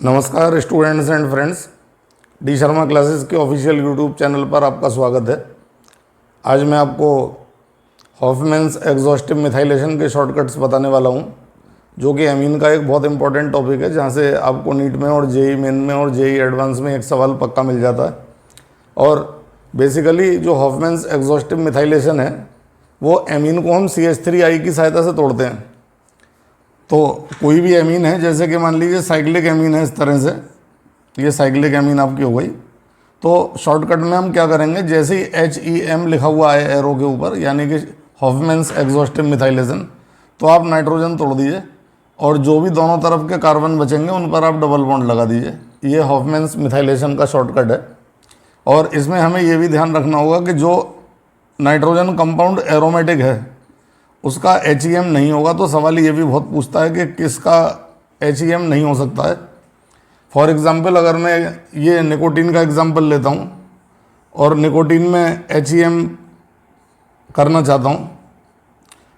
नमस्कार students and friends, D Sharma classes के official YouTube channel पर आपका स्वागत है। आज मैं आपको हॉफमैन्स एग्जॉस्टिव मिथाइलेशन के शॉर्टकट्स बताने वाला हूं, जो कि एमीन का एक बहुत इंपॉर्टेंट टॉपिक है, जहां से आपको नीट में और जेई मेन में और जेई एडवांस में एक सवाल पक्का मिल जाता है। और बेसिकली जो हॉफमैन्स एग्जॉस्टिव मिथाइलेशन है वो एमीन को हम CH3I की सहायता से तोड़ते हैं। तो कोई भी एमीन है, जैसे कि मान लीजिए साइक्लिक एमीन है, इस तरह से ये साइक्लिक एमीन आपकी हो गई। तो शॉर्टकट में हम क्या करेंगे, जैसे ही HEM लिखा हुआ है एरो के ऊपर, यानी कि हॉफमैन्स एग्जॉस्टिव मिथाइलेशन, तो आप नाइट्रोजन तोड़ दीजिए और जो भी दोनों तरफ के कार्बन बचेंगे उन पर आप डबल बॉन्ड लगा दीजिए। ये हॉफमैन्स मिथाइलेशन का शॉर्टकट है। और इसमें हमें ये भी ध्यान रखना होगा कि जो नाइट्रोजन कंपाउंड एरोमेटिक है उसका HEM नहीं होगा। तो सवाल ये भी बहुत पूछता है कि किसका HEM नहीं हो सकता है। फॉर एग्ज़ाम्पल, अगर मैं ये निकोटीन का एग्जांपल लेता हूँ और निकोटीन में HEM करना चाहता हूँ,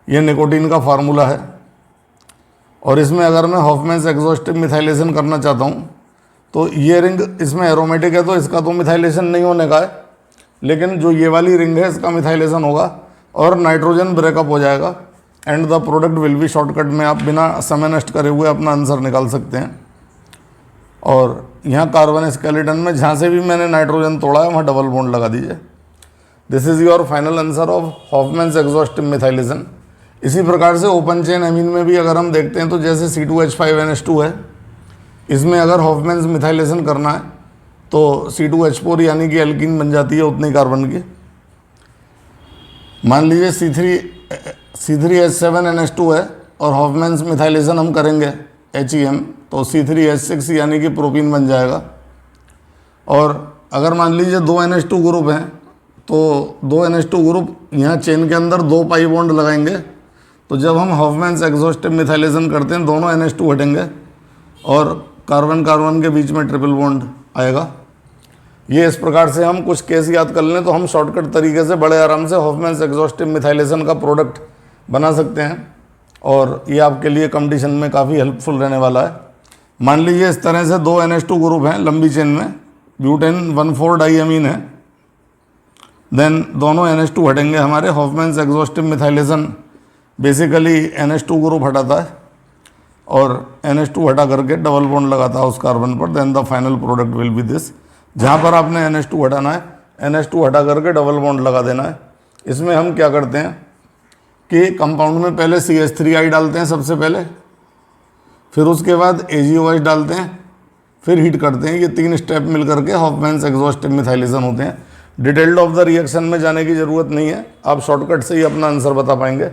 ये निकोटीन का फार्मूला है, और इसमें अगर मैं हॉफमैन्स एग्जॉस्टिव मिथाइलेशन करना चाहता हूँ तो ये रिंग इसमें एरोमेटिक है, तो इसका तो मिथाइलेशन नहीं होने का है, लेकिन जो ये वाली रिंग है इसका मिथाइलेशन होगा और नाइट्रोजन ब्रेकअप हो जाएगा and the product will B. Shortcut में आप बिना समय नष्ट करे हुए अपना आंसर निकाल सकते हैं। और यहाँ कार्बन स्केलेटन में जहाँ से भी मैंने नाइट्रोजन तोड़ा है वहाँ डबल बॉन्ड लगा दीजिए। This is your final answer of Hoffmann's exhaustive methylation. इसी प्रकार से ओपन चेन एमीन में भी अगर हम देखते हैं तो जैसे C2H5NH2 है, इसमें अगर हॉफमैन्स मिथाइलेशन करना है तो C2H4 यानी कि एल्कीन बन जाती है उतनी कार्बन की। मान लीजिए C3H7NH2 है और हॉफमैन्स मिथाइलेशन हम करेंगे HEM, तो C3H6 यानी कि प्रोपीन बन जाएगा। और अगर मान लीजिए 2 NH2 ग्रुप हैं तो 2 NH2 ग्रुप यहाँ चेन के अंदर 2 पाई बॉन्ड लगाएंगे, तो जब हम हॉफमैन्स एग्जॉस्टिव मिथाइलेशन करते हैं दोनों NH2 हटेंगे और कार्बन कार्बन के बीच में ट्रिपल बॉन्ड आएगा। ये इस प्रकार से हम कुछ केस याद कर लें तो हम शॉर्टकट तरीके से बड़े आराम से हॉफमैन्स एग्जॉस्टिव मिथाइलेशन का प्रोडक्ट बना सकते हैं, और ये आपके लिए कंपटीशन में काफ़ी हेल्पफुल रहने वाला है। मान लीजिए इस तरह से 2 NH2 ग्रुप हैं लंबी चेन में, ब्यूटेन 1,4 डाईअमीन है, देन दोनों NH2 हटेंगे हमारे। Hoffmann's exhaustive methylation basically NH2 group हटाता है और NH2 हटा करके डबल बॉन्ड लगाता है उस कार्बन पर, then the final product will be this. जहाँ पर आपने NH2 हटाना है, NH2 हटा करके डबल बॉन्ड लगा देना है। इसमें हम क्या करते हैं कि कंपाउंड में पहले CH3I डालते हैं सबसे पहले, फिर उसके बाद AgOH डालते हैं, फिर हीट करते हैं। ये 3 स्टेप मिल करके हॉफमैन्स एग्जॉस्टिव मिथाइलेशन होते हैं। डिटेल्ड ऑफ द रिएक्शन में जाने की ज़रूरत नहीं है, आप शॉर्टकट से ही अपना आंसर बता पाएंगे।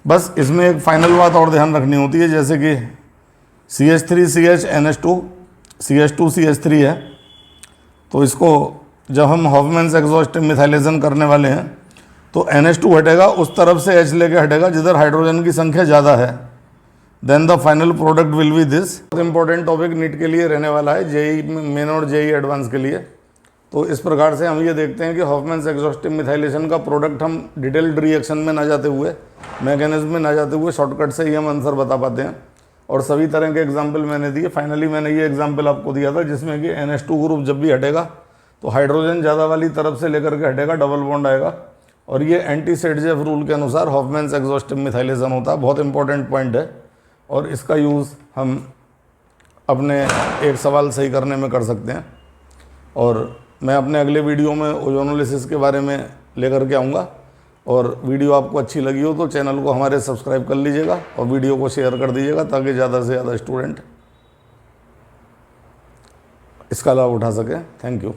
बस इसमें एक फाइनल बात और ध्यान रखनी होती है, जैसे कि CH3CHNH2 CH2CH3 है, तो इसको जब हम हॉफमैन्स एग्जॉस्टिव मिथाइलेशन करने वाले हैं तो NH2 हटेगा, उस तरफ से H लेके हटेगा जिधर हाइड्रोजन की संख्या ज़्यादा है, then the final product will be this. बहुत इंपॉर्टेंट टॉपिक नीट के लिए रहने वाला है, जेई मेन और जेई एडवांस के लिए। तो इस प्रकार से हम ये देखते हैं कि हॉफमैन्स एग्जॉस्टिव मिथाइलेशन का प्रोडक्ट हम डिटेल्ड रिएक्शन में ना जाते हुए, मैकेनिज्म में ना जाते हुए, शॉर्टकट से ही हम आंसर बता पाते हैं। और सभी तरह के एग्जाम्पल मैंने दिए। फाइनली मैंने ये एग्जाम्पल आपको दिया था जिसमें कि NH2 ग्रुप जब भी हटेगा तो हाइड्रोजन ज़्यादा वाली तरफ से लेकर के हटेगा, डबल बॉन्ड आएगा, और ये एंटी सेडजेफ रूल के अनुसार हॉफमैन्स एग्जॉस्टिव मिथाइलेशन होता है। बहुत इंपॉर्टेंट पॉइंट है और इसका यूज़ हम अपने एक सवाल सही करने में कर सकते हैं। और मैं अपने अगले वीडियो में ओजोनोलिसिस के बारे में लेकर के आऊँगा। और वीडियो आपको अच्छी लगी हो तो चैनल को हमारे सब्सक्राइब कर लीजिएगा और वीडियो को शेयर कर दीजिएगा, ताकि ज़्यादा से ज़्यादा स्टूडेंट इसका लाभ उठा सकें। Thank you.